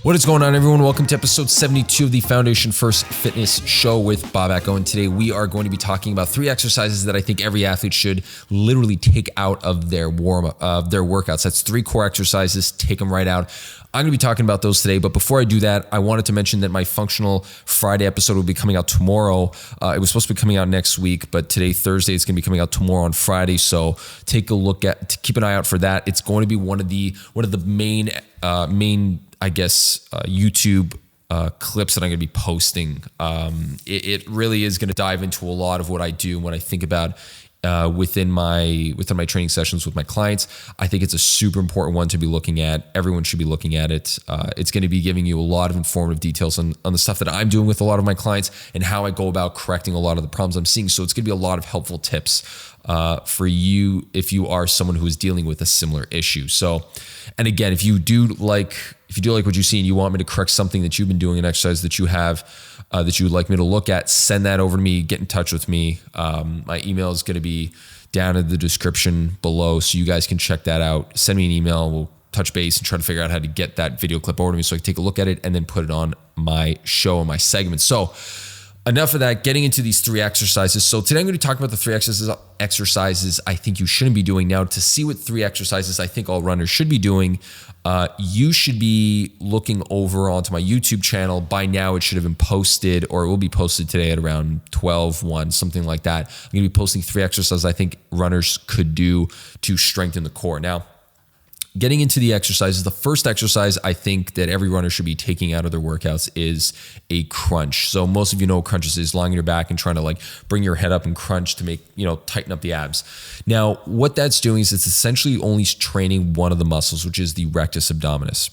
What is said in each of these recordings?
What is going on, everyone? Welcome to episode 72 of the Foundation First Fitness Show with Bob Atko. And today we are going to be talking about 3 exercises that I think every athlete should literally take out of their workouts. That's 3 core exercises. Take them right out. I'm going to be talking about those today, but before I do that, I wanted to mention that my Functional Friday episode will be coming out tomorrow. It was supposed to be coming out next week, but today, Thursday, it's going to be coming out tomorrow on Friday. So keep an eye out for that. It's going to be one of the main YouTube clips that I'm going to be posting. It really is going to dive into a lot of what I do when I think about within my training sessions with my clients. I think it's a super important one to be looking at. Everyone should be looking at it. It's going to be giving you a lot of informative details on the stuff that I'm doing with a lot of my clients and how I go about correcting a lot of the problems I'm seeing. So it's going to be a lot of helpful tips for you if you are someone who is dealing with a similar issue. So, and again, if you do like what you see and you want me to correct something that you've been doing, an exercise that you have that you would like me to look at, send that over to me. Get in touch with me. My email is going to be down in the description below, so you guys can check that out. Send me an email. We'll touch base and try to figure out how to get that video clip over to me so I can take a look at it and then put it on my show and my segment. So enough of that, getting into these 3 exercises. So today I'm going to talk about the 3 exercises I think you shouldn't be doing. Now, to see what 3 exercises I think all runners should be doing, you should be looking over onto my YouTube channel. By now, it should have been posted, or it will be posted today at around 12:01, something like that. I'm going to be posting 3 exercises I think runners could do to strengthen the core. Now, getting into the exercises, the first exercise I think that every runner should be taking out of their workouts is a crunch. So most of you know what crunches is, lying on your back and trying to bring your head up and crunch to make, tighten up the abs. Now, what that's doing is it's essentially only training one of the muscles, which is the rectus abdominis.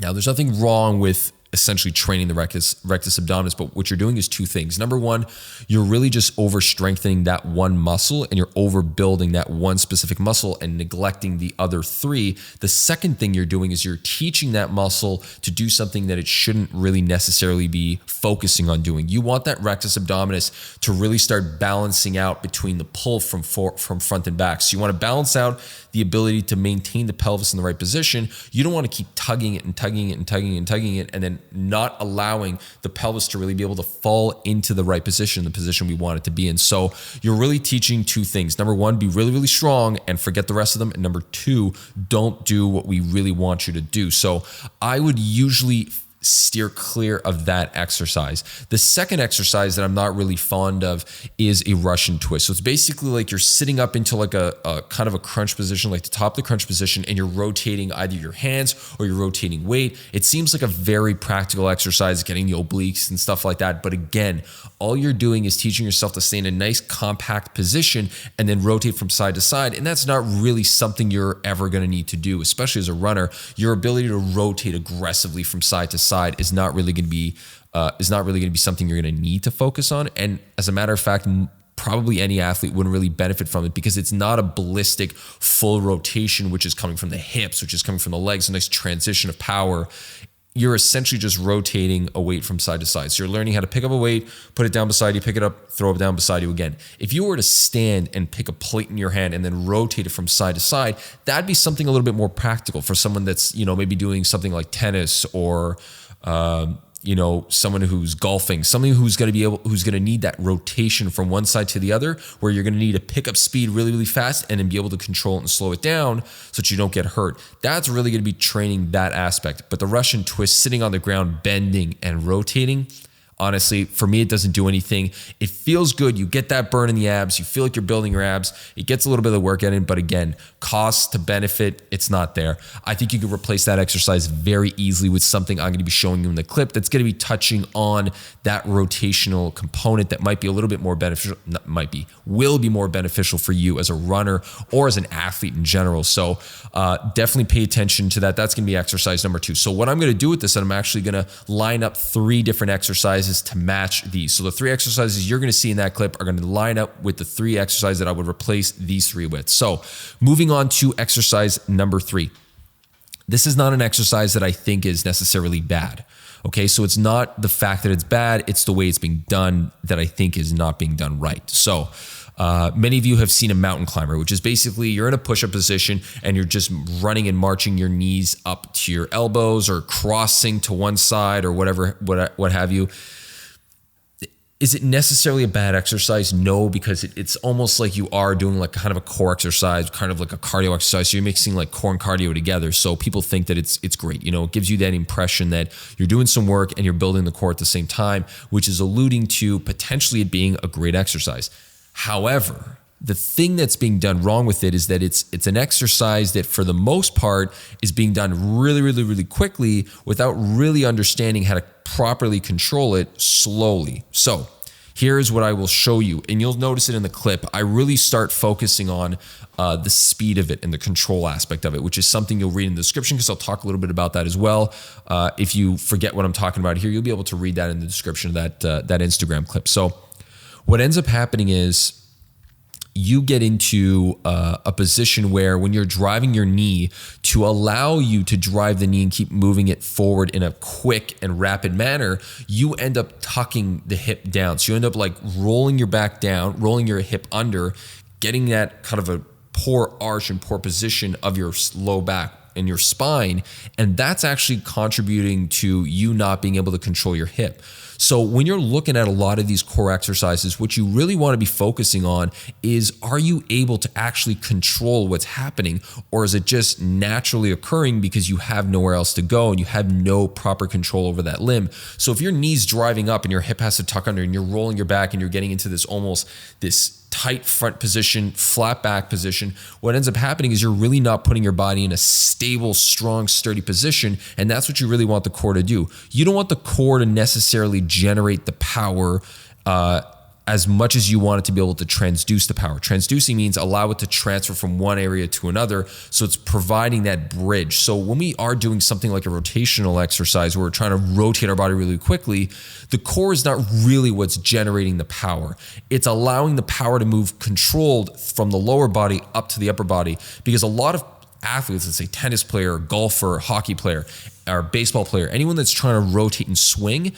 Now, there's nothing wrong with essentially training the rectus abdominis, but what you're doing is 2 things. Number one, you're really just over strengthening that one muscle and you're overbuilding that one specific muscle and neglecting the other 3. The second thing you're doing is you're teaching that muscle to do something that it shouldn't really necessarily be focusing on doing. You want that rectus abdominis to really start balancing out between the pull from front and back. So you want to balance out the ability to maintain the pelvis in the right position. You don't want to keep tugging it and tugging it and tugging it and tugging it and then not allowing the pelvis to really be able to fall into the right position, the position we want it to be in. So you're really teaching 2 things. Number one, be really, really strong and forget the rest of them. And number 2, don't do what we really want you to do. So I would usually steer clear of that exercise. The second exercise that I'm not really fond of is a Russian twist. So it's basically like you're sitting up into like a kind of a crunch position, like the top of the crunch position, and you're rotating either your hands or you're rotating weight. It seems like a very practical exercise, getting the obliques and stuff like that. But again, all you're doing is teaching yourself to stay in a nice compact position and then rotate from side to side. And that's not really something you're ever going to need to do, especially as a runner. Your ability to rotate aggressively from side to side is not really going to be something you're going to need to focus on. And as a matter of fact, probably any athlete wouldn't really benefit from it because it's not a ballistic full rotation, which is coming from the hips, which is coming from the legs, a nice transition of power. You're essentially just rotating a weight from side to side. So you're learning how to pick up a weight, put it down beside you, pick it up, throw it down beside you again. If you were to stand and pick a plate in your hand and then rotate it from side to side, that'd be something a little bit more practical for someone that's, maybe doing something like tennis or someone who's golfing, somebody who's going to need that rotation from one side to the other, where you're going to need to pick up speed really, really fast and then be able to control it and slow it down so that you don't get hurt. That's really going to be training that aspect. But the Russian twist, sitting on the ground, bending and rotating, honestly, for me, it doesn't do anything. It feels good. You get that burn in the abs. You feel like you're building your abs. It gets a little bit of the workout in, but again, cost to benefit, it's not there. I think you could replace that exercise very easily with something I'm going to be showing you in the clip that's going to be touching on that rotational component that might be a little bit more beneficial, will be more beneficial for you as a runner or as an athlete in general. So definitely pay attention to that. That's going to be exercise number 2. So what I'm going to do with this, and I'm actually going to line up 3 different exercises to match these. So the 3 exercises you're going to see in that clip are going to line up with the 3 exercises that I would replace these 3 with. So moving on to exercise number 3. This is not an exercise that I think is necessarily bad. Okay, so it's not the fact that it's bad, it's the way it's being done that I think is not being done right. So Many of you have seen a mountain climber, which is basically you're in a push-up position and you're just running and marching your knees up to your elbows or crossing to one side or whatever, what have you. Is it necessarily a bad exercise? No, because it's almost like you are doing like kind of a core exercise, kind of like a cardio exercise. So you're mixing like core and cardio together. So people think that it's great. It gives you that impression that you're doing some work and you're building the core at the same time, which is alluding to potentially it being a great exercise. However, the thing that's being done wrong with it is that it's an exercise that for the most part is being done really, really, really quickly without really understanding how to properly control it slowly. So here's what I will show you, and you'll notice it in the clip. I really start focusing on the speed of it and the control aspect of it, which is something you'll read in the description because I'll talk a little bit about that as well. If you forget what I'm talking about here, you'll be able to read that in the description of that Instagram clip. So what ends up happening is you get into a position where when you're driving your knee, to allow you to drive the knee and keep moving it forward in a quick and rapid manner, you end up tucking the hip down. So you end up like rolling your back down, rolling your hip under, getting that kind of a poor arch and poor position of your low back and your spine. And that's actually contributing to you not being able to control your hip. So when you're looking at a lot of these core exercises, what you really want to be focusing on is, are you able to actually control what's happening, or is it just naturally occurring because you have nowhere else to go and you have no proper control over that limb? So if your knee's driving up and your hip has to tuck under and you're rolling your back and you're getting into this tight front position, flat back position, what ends up happening is you're really not putting your body in a stable, strong, sturdy position. And that's what you really want the core to do. You don't want the core to necessarily generate the power as much as you want it to be able to transduce the power. Transducing means allow it to transfer from one area to another. So it's providing that bridge. So when we are doing something like a rotational exercise where we're trying to rotate our body really quickly, the core is not really what's generating the power. It's allowing the power to move controlled from the lower body up to the upper body, because a lot of athletes, let's say tennis player, golfer, hockey player, or baseball player, anyone that's trying to rotate and swing,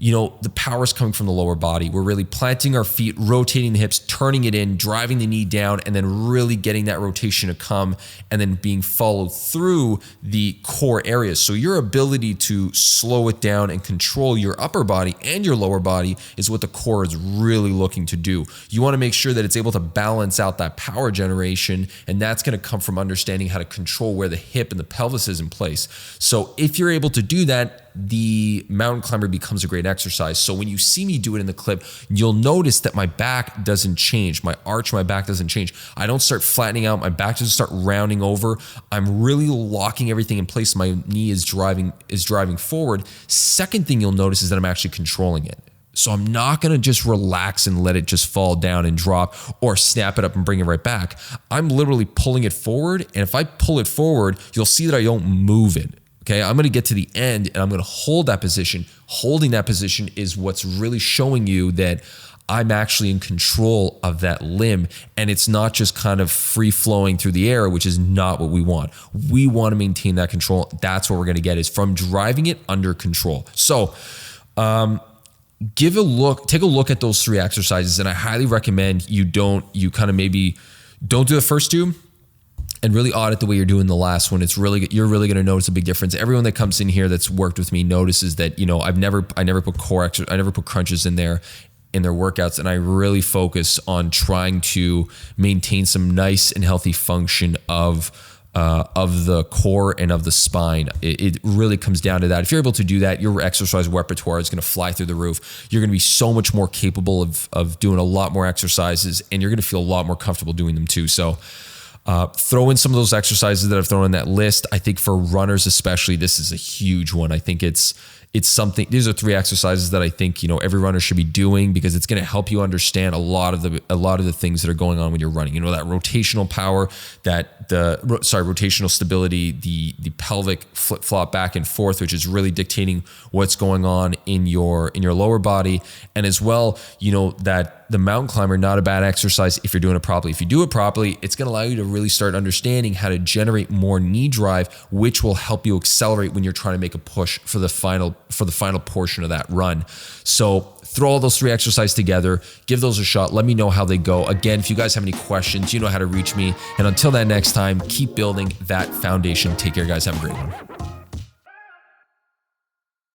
the power is coming from the lower body. We're really planting our feet, rotating the hips, turning it in, driving the knee down, and then really getting that rotation to come and then being followed through the core areas. So your ability to slow it down and control your upper body and your lower body is what the core is really looking to do. You want to make sure that it's able to balance out that power generation, and that's going to come from understanding how to control where the hip and the pelvis is in place. So if you're able to do that, the mountain climber becomes a great exercise. So when you see me do it in the clip, you'll notice that my back doesn't change. My arch, my back doesn't change. I don't start flattening out. My back doesn't start rounding over. I'm really locking everything in place. My knee is driving forward. Second thing you'll notice is that I'm actually controlling it. So I'm not going to just relax and let it just fall down and drop, or snap it up and bring it right back. I'm literally pulling it forward. And if I pull it forward, you'll see that I don't move it. Okay, I'm going to get to the end and I'm going to hold that position. Holding that position is what's really showing you that I'm actually in control of that limb, and it's not just kind of free flowing through the air, which is not what we want. We want to maintain that control. That's what we're going to get, is from driving it under control. So, take a look at those three exercises, and I highly recommend you maybe don't do the first two, and really audit the way you're doing the last one. You're really going to notice a big difference. Everyone that comes in here that's worked with me notices that, I never put crunches in their workouts, and I really focus on trying to maintain some nice and healthy function of the core and of the spine. It really comes down to that. If you're able to do that, your exercise repertoire is going to fly through the roof. You're going to be so much more capable of doing a lot more exercises, and you're going to feel a lot more comfortable doing them too. So throw in some of those exercises that I've thrown in that list. I think for runners especially, this is a huge one. I think it's something. These are three exercises that I think every runner should be doing, because it's going to help you understand a lot of the things that are going on when you're running. That rotational power, rotational stability, the pelvic flip flop back and forth, which is really dictating what's going on in your lower body, and as well, that the mountain climber, not a bad exercise if you're doing it properly. If you do it properly, it's going to allow you to really start understanding how to generate more knee drive, which will help you accelerate when you're trying to make a push for the final final portion of that run. So throw all those 3 exercises together, give those a shot. Let me know how they go. Again, if you guys have any questions, you know how to reach me. And until that next time, keep building that foundation. Take care, guys. Have a great one.